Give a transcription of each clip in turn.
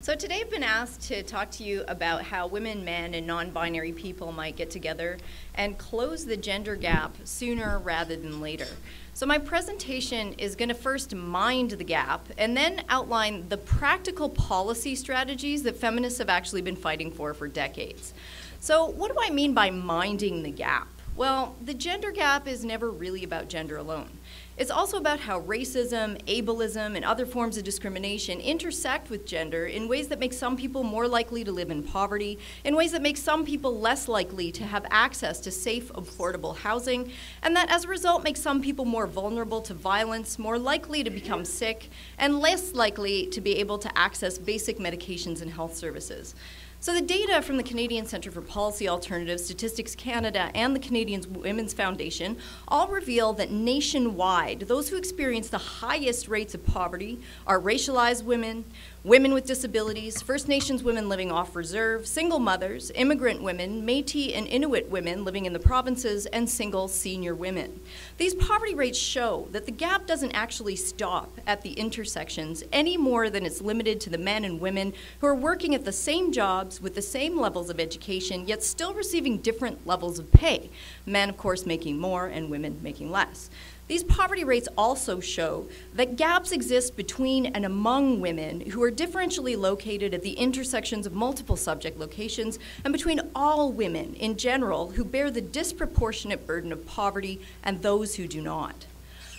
So today I've been asked to talk to you about how women, men, and non-binary people might get together and close the gender gap sooner rather than later. So my presentation is going to first mind the gap and then outline the practical policy strategies that feminists have actually been fighting for decades. So what do I mean by minding the gap? Well, the gender gap is never really about gender alone. It's also about how racism, ableism, and other forms of discrimination intersect with gender in ways that make some people more likely to live in poverty, in ways that make some people less likely to have access to safe, affordable housing, and that as a result make some people more vulnerable to violence, more likely to become sick, and less likely to be able to access basic medications and health services. So the data from the Canadian Centre for Policy Alternatives, Statistics Canada, and the Canadian Women's Foundation all reveal that nationwide, those who experience the highest rates of poverty are racialized women, women with disabilities, First Nations women living off reserve, single mothers, immigrant women, Métis and Inuit women living in the provinces, and single senior women. These poverty rates show that the gap doesn't actually stop at the intersections any more than it's limited to the men and women who are working at the same jobs with the same levels of education, yet still receiving different levels of pay. Men, of course, making more and women making less. These poverty rates also show that gaps exist between and among women who are differentially located at the intersections of multiple subject locations and between all women in general who bear the disproportionate burden of poverty and those who do not.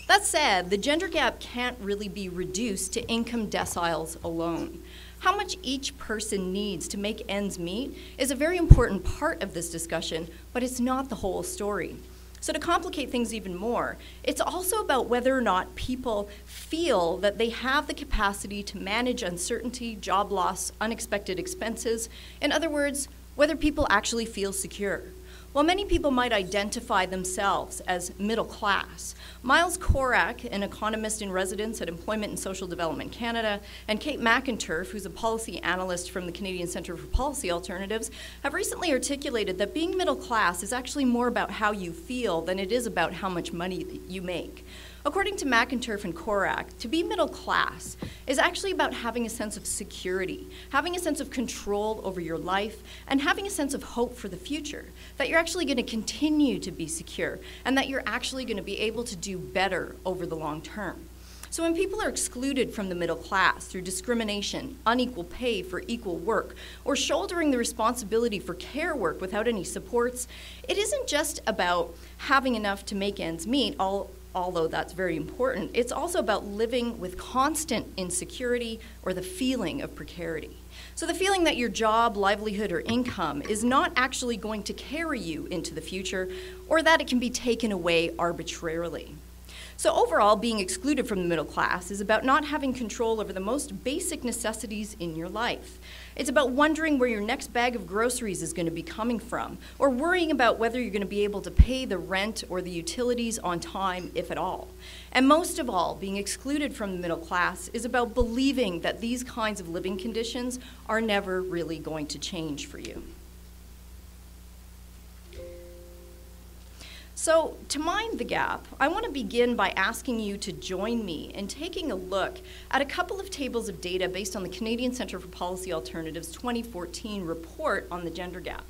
That said, the gender gap can't really be reduced to income deciles alone. How much each person needs to make ends meet is a very important part of this discussion, but it's not the whole story. So to complicate things even more, it's also about whether or not people feel that they have the capacity to manage uncertainty, job loss, unexpected expenses. In other words, whether people actually feel secure. While many people might identify themselves as middle class, Miles Korak, an economist in residence at Employment and Social Development Canada, and Kate McInturf, who's a policy analyst from the Canadian Centre for Policy Alternatives, have recently articulated that being middle class is actually more about how you feel than it is about how much money you make. According to McInturf and Korak, to be middle class is actually about having a sense of security, having a sense of control over your life, and having a sense of hope for the future, that you're actually going to continue to be secure, and that you're actually going to be able to do better over the long term. So when people are excluded from the middle class through discrimination, unequal pay for equal work, or shouldering the responsibility for care work without any supports, it isn't just about having enough to make ends meet, although that's very important. It's also about living with constant insecurity or the feeling of precarity. So the feeling that your job, livelihood, or income is not actually going to carry you into the future, or that it can be taken away arbitrarily. So overall, being excluded from the middle class is about not having control over the most basic necessities in your life. It's about wondering where your next bag of groceries is going to be coming from, or worrying about whether you're going to be able to pay the rent or the utilities on time, if at all. And most of all, being excluded from the middle class is about believing that these kinds of living conditions are never really going to change for you. So to mind the gap, I want to begin by asking you to join me in taking a look at a couple of tables of data based on the Canadian Centre for Policy Alternatives 2014 report on the gender gap.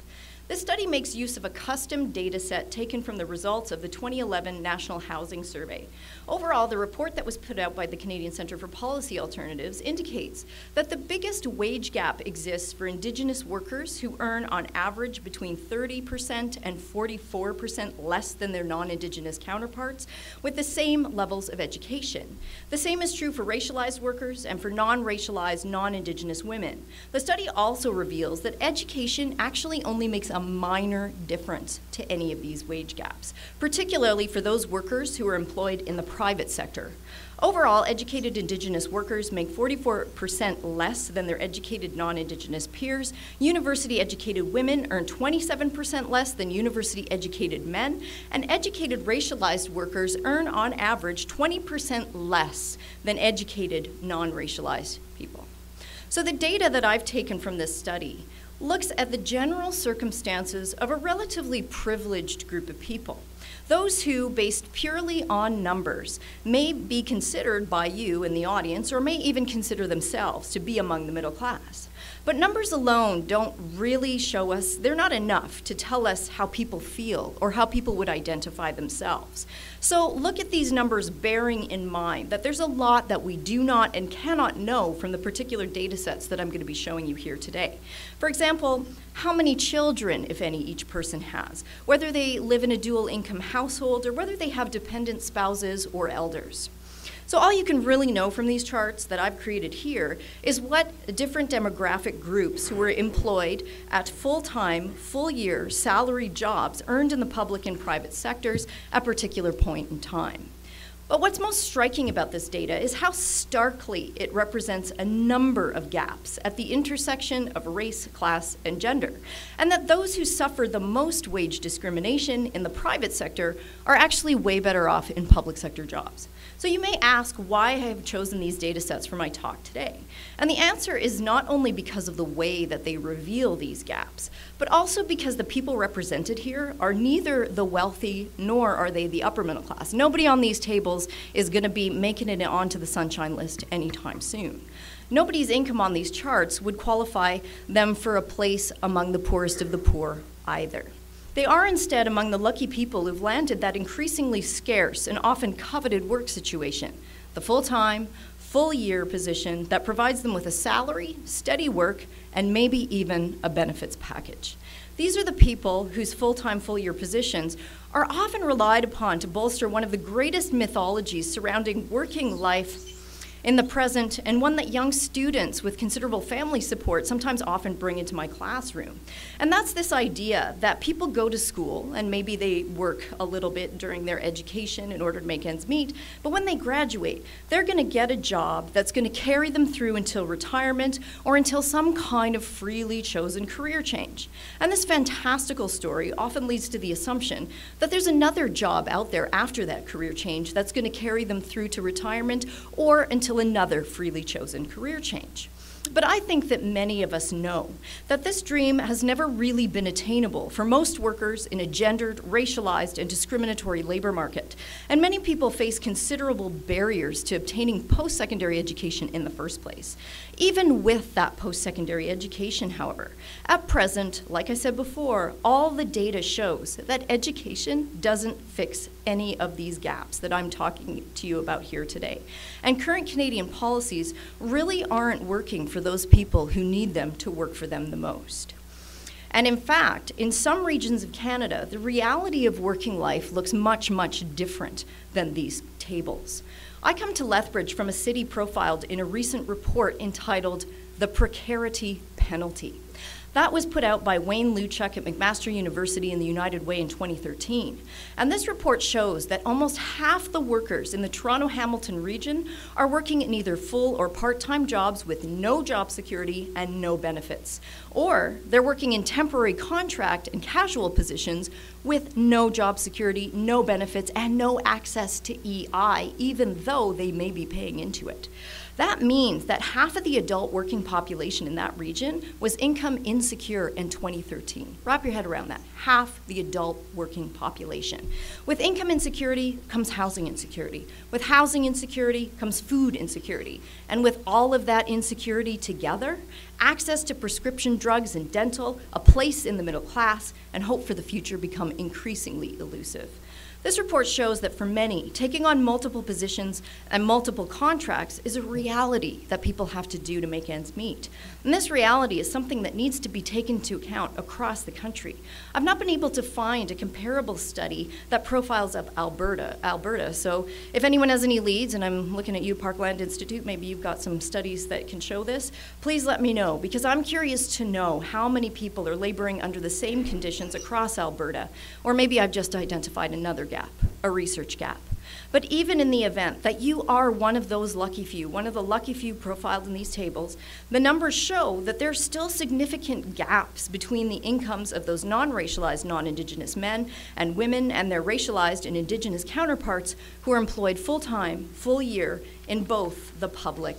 This study makes use of a custom data set taken from the results of the 2011 National Housing Survey. Overall, the report that was put out by the Canadian Centre for Policy Alternatives indicates that the biggest wage gap exists for Indigenous workers who earn on average between 30% and 44% less than their non-Indigenous counterparts with the same levels of education. The same is true for racialized workers and for non-racialized, non-Indigenous women. The study also reveals that education actually only makes a minor difference to any of these wage gaps, particularly for those workers who are employed in the private sector. Overall, educated Indigenous workers make 44% less than their educated non-Indigenous peers. University-educated women earn 27% less than university-educated men, and educated racialized workers earn on average 20% less than educated non-racialized people. So the data that I've taken from this study looks at the general circumstances of a relatively privileged group of people. Those who, based purely on numbers, may be considered by you in the audience, or may even consider themselves to be among the middle class. But numbers alone don't really show us, they're not enough to tell us how people feel or how people would identify themselves. So look at these numbers bearing in mind that there's a lot that we do not and cannot know from the particular data sets that I'm going to be showing you here today. For example, how many children, if any, each person has, whether they live in a dual income household or whether they have dependent spouses or elders. So all you can really know from these charts that I've created here is what different demographic groups who were employed at full-time, full-year salaried jobs earned in the public and private sectors at a particular point in time. But what's most striking about this data is how starkly it represents a number of gaps at the intersection of race, class, and gender, and that those who suffer the most wage discrimination in the private sector are actually way better off in public sector jobs. So you may ask why I have chosen these data sets for my talk today. And the answer is not only because of the way that they reveal these gaps, but also because the people represented here are neither the wealthy nor are they the upper middle class. Nobody on these tables is going to be making it onto the Sunshine List anytime soon. Nobody's income on these charts would qualify them for a place among the poorest of the poor either. They are instead among the lucky people who've landed that increasingly scarce and often coveted work situation, the full-time, full-year position that provides them with a salary, steady work, and maybe even a benefits package. These are the people whose full-time, full-year positions are often relied upon to bolster one of the greatest mythologies surrounding working life in the present, and one that young students with considerable family support sometimes often bring into my classroom. And that's this idea that people go to school and maybe they work a little bit during their education in order to make ends meet, but when they graduate, they're going to get a job that's going to carry them through until retirement or until some kind of freely chosen career change. And this fantastical story often leads to the assumption that there's another job out there after that career change that's going to carry them through to retirement or until another freely chosen career change. But I think that many of us know that this dream has never really been attainable for most workers in a gendered, racialized, and discriminatory labor market. And many people face considerable barriers to obtaining post-secondary education in the first place. Even with that post-secondary education, however, at present, like I said before, all the data shows that education doesn't fix any of these gaps that I'm talking to you about here today. And current Canadian policies really aren't working for those people who need them to work for them the most. And in fact, in some regions of Canada, the reality of working life looks much, much different than these tables. I come to Lethbridge from a city profiled in a recent report entitled The Precarity Penalty. That was put out by Wayne Luchuk at McMaster University in the United Way in 2013. And this report shows that almost half the workers in the Toronto-Hamilton region are working in either full or part-time jobs with no job security and no benefits. Or they're working in temporary contract and casual positions with no job security, no benefits, and no access to EI, even though they may be paying into it. That means that half of the adult working population in that region was income insecure in 2013. Wrap your head around that. Half the adult working population. With income insecurity comes housing insecurity. With housing insecurity comes food insecurity. And with all of that insecurity together, access to prescription drugs and dental, a place in the middle class, and hope for the future become increasingly elusive. This report shows that for many, taking on multiple positions and multiple contracts is a reality that people have to do to make ends meet. And this reality is something that needs to be taken into account across the country. I've not been able to find a comparable study that profiles up Alberta. So if anyone has any leads, and I'm looking at you, Parkland Institute, maybe you've got some studies that can show this, please let me know, because I'm curious to know how many people are laboring under the same conditions across Alberta, or maybe I've just identified another gap, a research gap. But even in the event that you are one of those lucky few, one of the lucky few profiled in these tables, the numbers show that there are still significant gaps between the incomes of those non-racialized, non-Indigenous men and women and their racialized and Indigenous counterparts who are employed full-time, full year in both the public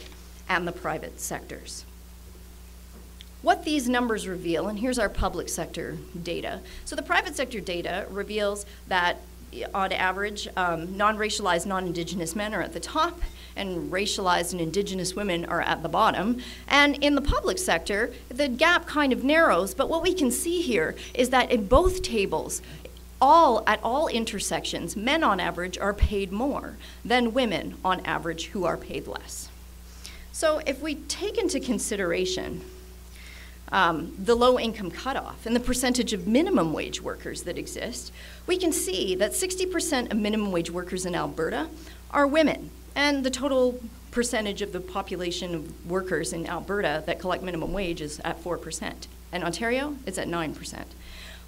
and the private sectors. What these numbers reveal, and here's our public sector data. So the private sector data reveals that on average, non-racialized, non-Indigenous men are at the top, and racialized and Indigenous women are at the bottom. And in the public sector, the gap kind of narrows, but what we can see here is that in both tables, at all intersections, men on average are paid more than women on average who are paid less. So if we take into consideration the low-income cutoff and the percentage of minimum wage workers that exist, we can see that 60% of minimum wage workers in Alberta are women, and the total percentage of the population of workers in Alberta that collect minimum wage is at 4%. In Ontario, it's at 9%.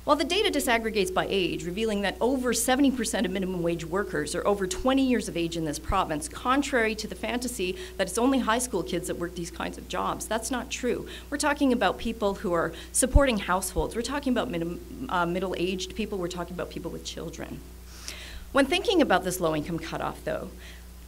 While the data disaggregates by age, revealing that over 70% of minimum wage workers are over 20 years of age in this province, contrary to the fantasy that it's only high school kids that work these kinds of jobs, that's not true. We're talking about people who are supporting households. We're talking about middle-aged people. We're talking about people with children. When thinking about this low-income cutoff, though,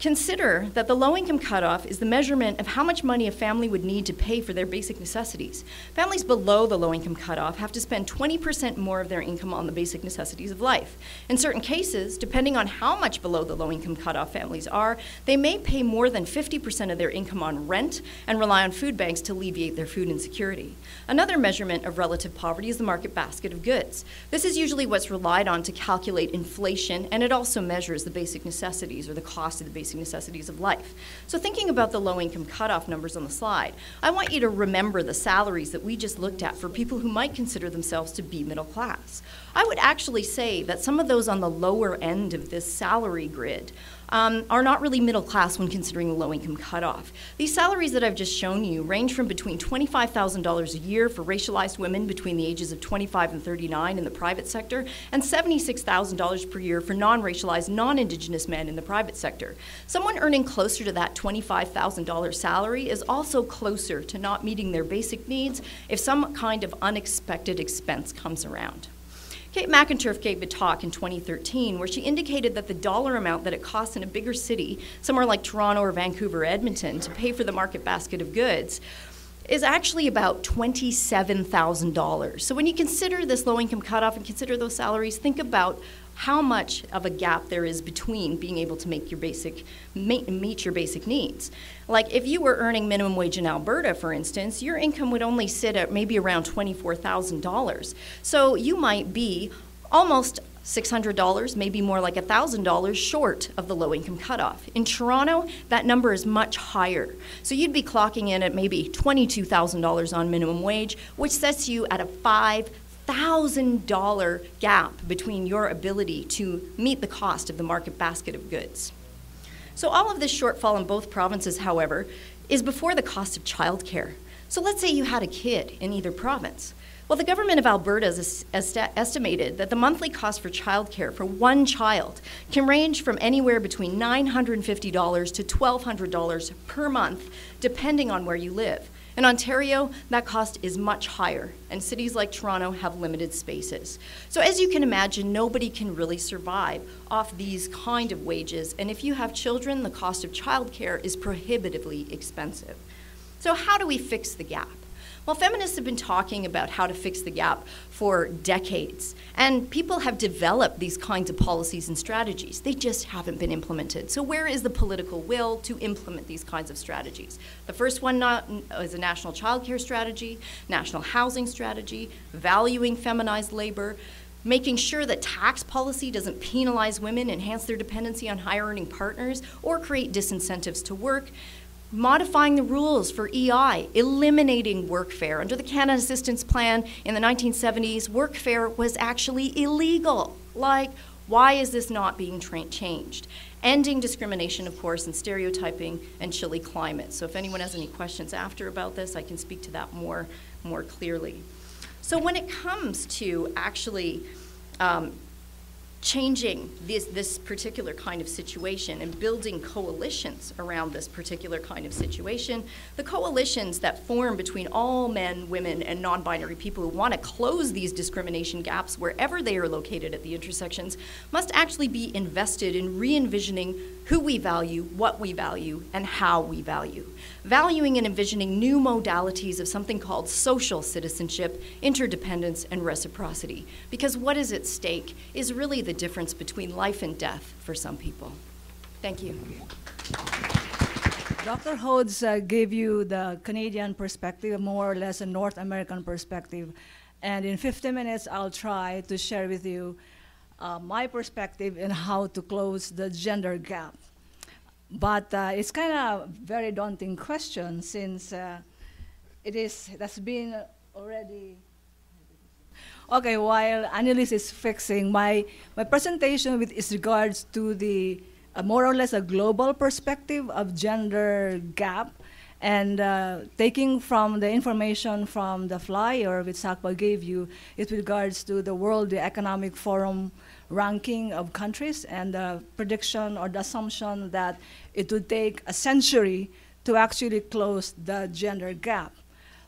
consider that the low-income cutoff is the measurement of how much money a family would need to pay for their basic necessities. Families below the low-income cutoff have to spend 20% more of their income on the basic necessities of life. In certain cases, depending on how much below the low-income cutoff families are, they may pay more than 50% of their income on rent and rely on food banks to alleviate their food insecurity. Another measurement of relative poverty is the market basket of goods. This is usually what's relied on to calculate inflation, and it also measures the basic necessities or the cost of the basic necessities of life. So thinking about the low-income cutoff numbers on the slide, I want you to remember the salaries that we just looked at for people who might consider themselves to be middle class. I would actually say that some of those on the lower end of this salary grid are not really middle class when considering the low-income cutoff. These salaries that I've just shown you range from between $25,000 a year for racialized women between the ages of 25 and 39 in the private sector, and $76,000 per year for non-racialized, non-Indigenous men in the private sector. Someone earning closer to that $25,000 salary is also closer to not meeting their basic needs if some kind of unexpected expense comes around. Kate McInturf gave a talk in 2013 where she indicated that the dollar amount that it costs in a bigger city, somewhere like Toronto or Vancouver or Edmonton, to pay for the market basket of goods is actually about $27,000. So when you consider this low-income cutoff and consider those salaries, think about how much of a gap there is between being able to meet your basic needs. Like if you were earning minimum wage in Alberta, for instance, your income would only sit at maybe around $24,000. So you might be almost $600, maybe more like $1,000 short of the low-income cutoff. In Toronto, that number is much higher. So you'd be clocking in at maybe $22,000 on minimum wage, which sets you at a $5,000 gap between your ability to meet the cost of the market basket of goods. So all of this shortfall in both provinces, however, is before the cost of childcare. So let's say you had a kid in either province. Well, the government of Alberta has estimated that the monthly cost for childcare for one child can range from anywhere between $950 to $1,200 per month, depending on where you live. In Ontario, that cost is much higher, and cities like Toronto have limited spaces. So as you can imagine, nobody can really survive off these kind of wages, and if you have children, the cost of childcare is prohibitively expensive. So how do we fix the gap? Well, feminists have been talking about how to fix the gap for decades, and people have developed these kinds of policies and strategies. They just haven't been implemented. So where is the political will to implement these kinds of strategies? The first one is a national child care strategy, national housing strategy, valuing feminized labor, making sure that tax policy doesn't penalize women, enhance their dependency on higher-earning partners, or create disincentives to work, modifying the rules for EI, eliminating workfare. Under the Canada Assistance Plan in the 1970s, workfare was actually illegal. Like, why is this not being changed? Ending discrimination, of course, and stereotyping and chilly climate. So if anyone has any questions after about this, I can speak to that more clearly. So when it comes to actually changing this particular kind of situation and building coalitions around this particular kind of situation, the coalitions that form between all men, women, and non-binary people who want to close these discrimination gaps wherever they are located at the intersections must actually be invested in re-envisioning who we value, what we value, and how we value. valuing and envisioning new modalities of something called social citizenship, interdependence, and reciprocity. Because what is at stake is really the difference between life and death for some people. Thank you. Dr. Hodes gave you the Canadian perspective, more or less a North American perspective. And in 15 minutes, I'll try to share with you my perspective in how to close the gender gap. But it's kind of very daunting question since that's been already. Okay, while Annalise is fixing, my presentation with is regards to the more or less a global perspective of gender gap, and taking from the information from the flyer which SACPA gave you, it regards to the World Economic Forum ranking of countries and the prediction or the assumption that it would take a century to actually close the gender gap.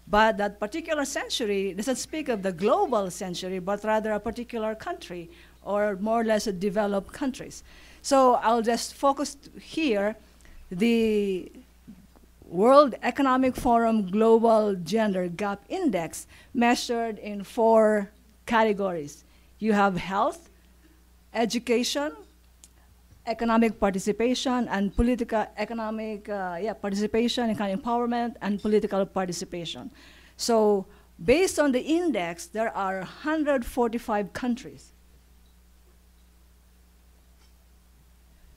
But that particular century doesn't speak of the global century, but rather a particular country, or more or less developed countries. So I'll just focus here, the World Economic Forum Global Gender Gap Index measured in 4 categories. You have health, education, economic participation, and participation, economic empowerment, and political participation. So based on the index, there are 145 countries.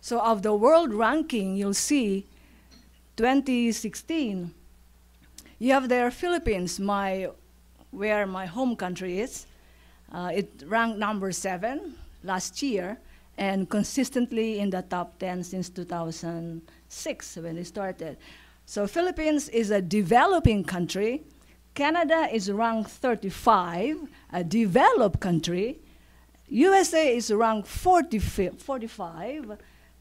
So of the world ranking, you'll see 2016, you have there Philippines, where my home country is. It ranked number 7 last year, and consistently in the top 10 since 2006 when it started. So Philippines is a developing country. Canada is ranked 35, a developed country. USA is ranked 45.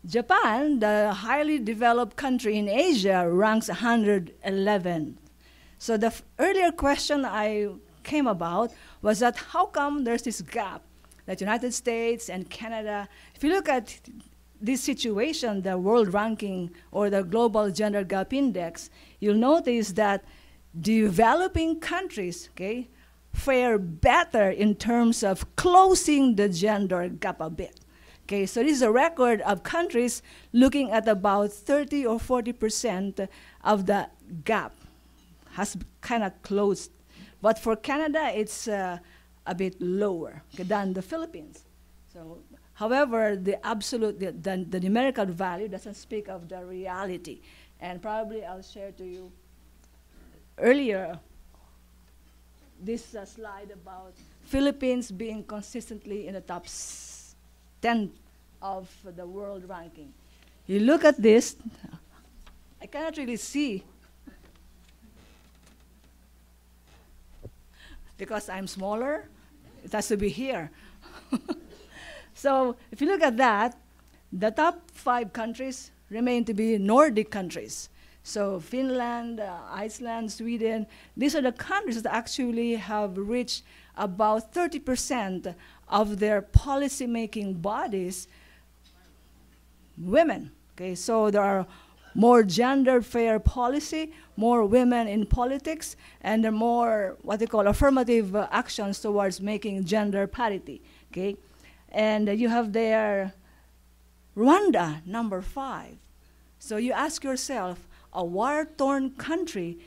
Japan, the highly developed country in Asia, ranks 111. So the earlier question I came about was that how come there's this gap that United States and Canada, if you look at this situation, the world ranking or the global gender gap index, you'll notice that developing countries, okay, fare better in terms of closing the gender gap a bit. Okay, so this is a record of countries looking at about 30 or 40% of the gap has kind of closed. But for Canada, it's a bit lower than the Philippines. So, however, the absolute, the numerical value doesn't speak of the reality. And probably I'll share to you earlier this slide about Philippines being consistently in the top 10 of the world ranking. You look at this, I cannot really see because I'm smaller, it has to be here. So if you look at that, the top 5 countries remain to be Nordic countries. So Finland, Iceland, Sweden, these are the countries that actually have reached about 30% of their policy-making bodies, women. Okay, so there are more gender-fair policy, more women in politics, and there are more what they call affirmative actions towards making gender parity. Okay, and you have there Rwanda, number 5. So you ask yourself, a war-torn country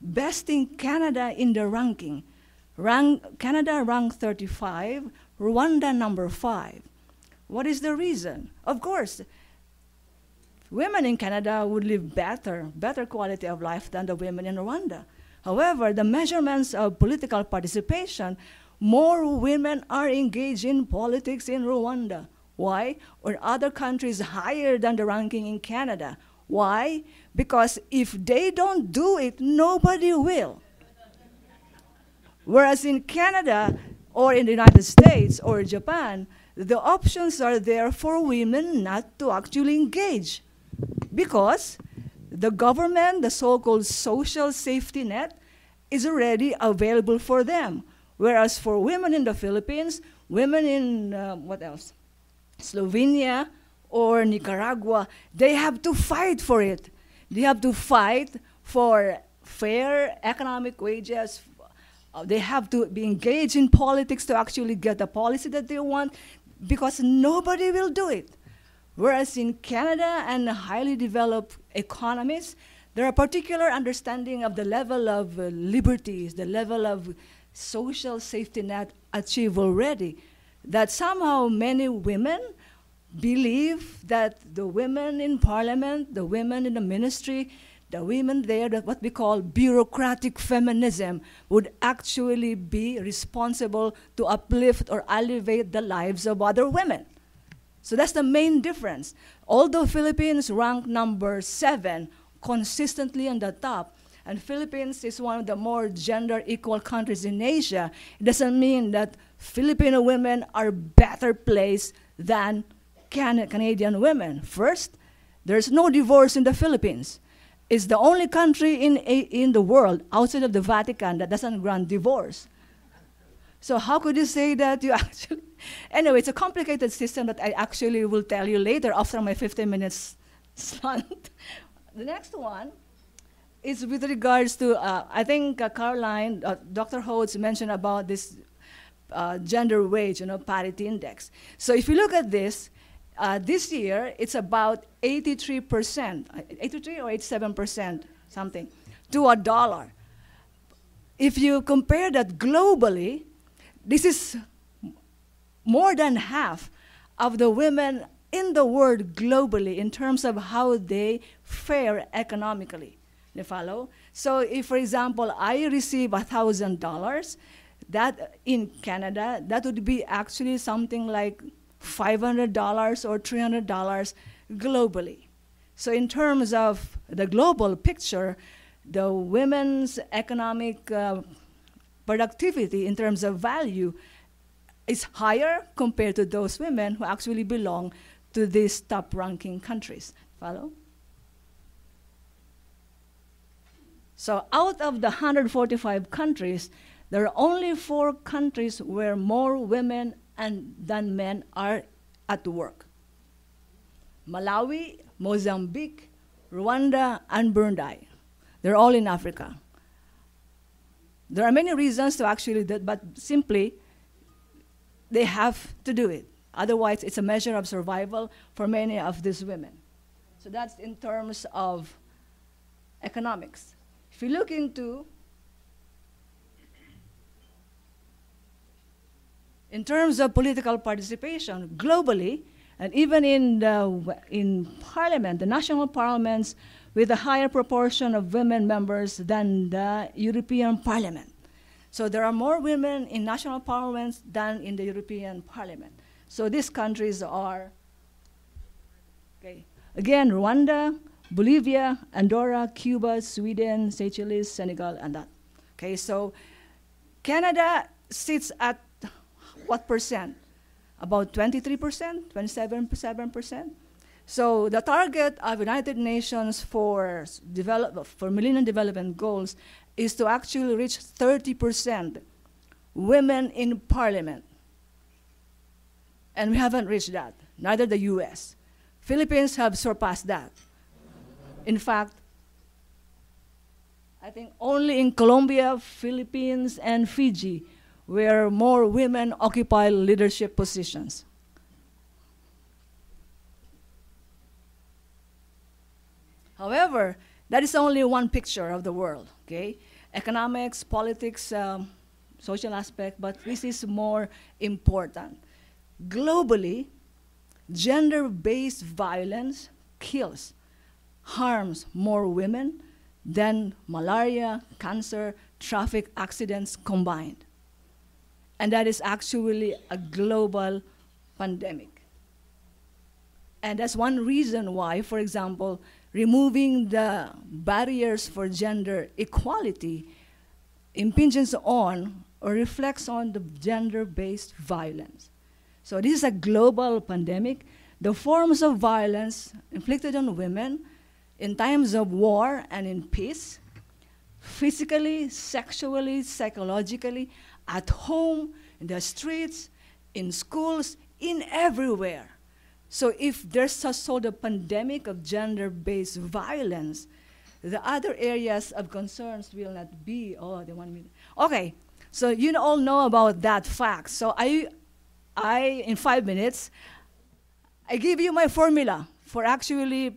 besting Canada in the ranking. Canada ranked 35, Rwanda number 5. What is the reason? Of course, women in Canada would live better quality of life than the women in Rwanda. However, the measurements of political participation, more women are engaged in politics in Rwanda. Why? Or other countries higher than the ranking in Canada. Why? Because if they don't do it, nobody will. Whereas in Canada, or in the United States, or Japan, the options are there for women not to actually engage. Because the government, the so-called social safety net, is already available for them. Whereas for women in the Philippines, women in, what else? Slovenia or Nicaragua, they have to fight for it. They have to fight for fair economic wages. They have to be engaged in politics to actually get the policy that they want, because nobody will do it. Whereas in Canada and highly developed economies, there are particular understanding of the level of liberties, the level of social safety net achieved already, that somehow many women believe that the women in parliament, the women in the ministry, the women there, that what we call bureaucratic feminism, would actually be responsible to uplift or elevate the lives of other women. So that's the main difference. Although Philippines ranked number 7 consistently on the top, and Philippines is one of the more gender equal countries in Asia, it doesn't mean that Filipino women are better placed than Canadian women. First, there's no divorce in the Philippines. It's the only country in the world outside of the Vatican that doesn't grant divorce. So how could you say that you actually... Anyway, it's a complicated system that I actually will tell you later after my 15 minutes slant. The next one is with regards to, I think Caroline, Dr. Hodes mentioned about this gender wage, parity index. So if you look at this year, it's about 83%, 83 or 87%, something, to $1. If you compare that globally, this is more than half of the women in the world globally in terms of how they fare economically. You follow? So if, for example, I receive $1,000, that in Canada, that would be actually something like $500 or $300 globally. So in terms of the global picture, the women's economic productivity in terms of value is higher compared to those women who actually belong to these top-ranking countries. Follow? So out of the 145 countries, there are only 4 countries where more women than men are at work: Malawi, Mozambique, Rwanda, and Burundi. They're all in Africa. There are many reasons to actually do that, but simply, they have to do it. Otherwise, it's a measure of survival for many of these women. So that's in terms of economics. If you look into, in terms of political participation globally, and even in parliament, the national parliaments with a higher proportion of women members than the European Parliament. So there are more women in national parliaments than in the European Parliament. So these countries are, okay, again, Rwanda, Bolivia, Andorra, Cuba, Sweden, Seychelles, Senegal, and that. Okay, so Canada sits at what percent? About 23%, 27%. So the target of United Nations for Millennium Development Goals is to actually reach 30% women in parliament. And we haven't reached that, neither the US. Philippines have surpassed that. In fact, I think only in Colombia, Philippines, and Fiji where more women occupy leadership positions. However, that is only one picture of the world, okay? Economics, politics, social aspect, but this is more important. Globally, gender-based violence kills, harms more women than malaria, cancer, traffic accidents combined. And that is actually a global pandemic. And that's one reason why, for example, removing the barriers for gender equality impinges on or reflects on the gender-based violence. So this is a global pandemic. The forms of violence inflicted on women in times of war and in peace, physically, sexually, psychologically, at home, in the streets, in schools, in everywhere. So if there's a sort of pandemic of gender-based violence, the other areas of concerns will not be, oh, the 1 million. Okay, so you all know about that fact. So in 5 minutes, I give you my formula for actually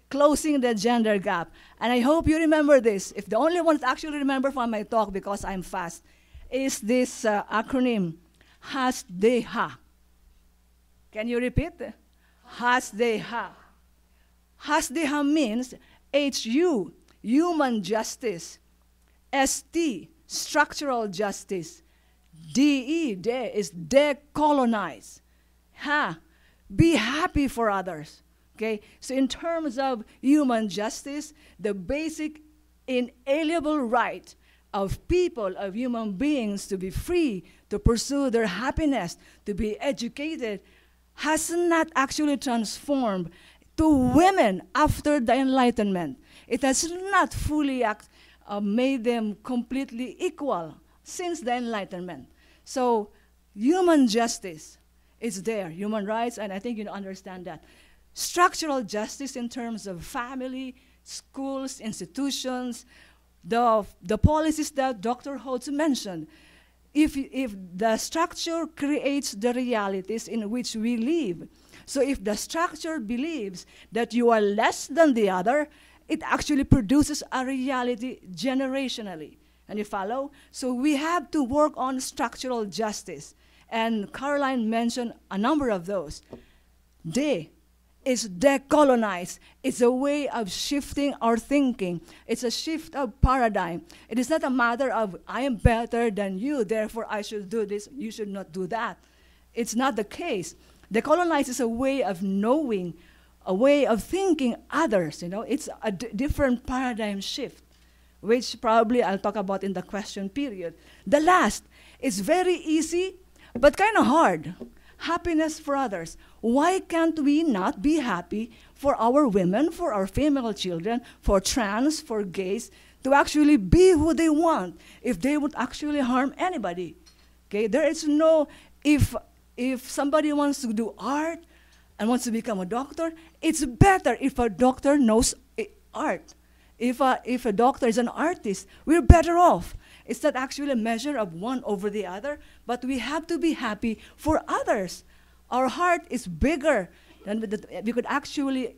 closing the gender gap. And I hope you remember this. If the only one that actually remember from my talk, because I'm fast, is this acronym, HASDEHA. Can you repeat? HASDEHA. HASDEHA means HU, human justice. ST, structural justice. DE, de, is decolonize. Ha, be happy for others. Okay, so in terms of human justice, the basic inalienable right of people, of human beings to be free, to pursue their happiness, to be educated, has not actually transformed to women after the Enlightenment. It has not fully made them completely equal since the Enlightenment. So human justice is there, human rights, and I think you understand that. Structural justice in terms of family, schools, institutions, the policies that Dr. Hodes mentioned. If the structure creates the realities in which we live, so if the structure believes that you are less than the other, it actually produces a reality generationally. And you follow? So we have to work on structural justice. And Caroline mentioned a number of those. Is decolonize. It's a way of shifting our thinking. It's a shift of paradigm. It is not a matter of, I am better than you, therefore I should do this, you should not do that. It's not the case. Decolonize is a way of knowing, a way of thinking others. You know, it's a different paradigm shift, which probably I'll talk about in the question period. The last is very easy, but kind of hard. Happiness for others. Why can't we not be happy for our women, for our female children, for trans, for gays, to actually be who they want if they would actually harm anybody? Okay, there is no, if somebody wants to do art and wants to become a doctor, it's better if a doctor knows art. If a doctor is an artist, we're better off. It's not actually a measure of one over the other, but we have to be happy for others. Our heart is bigger than we could actually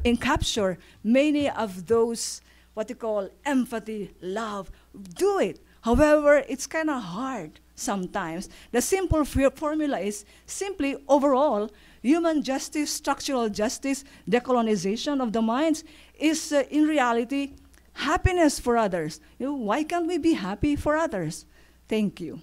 encapture many of those, what you call empathy, love. Do it. However, it's kind of hard sometimes. The simple formula is simply overall, human justice, structural justice, decolonization of the minds is in reality happiness for others. You know, why can't we be happy for others? Thank you.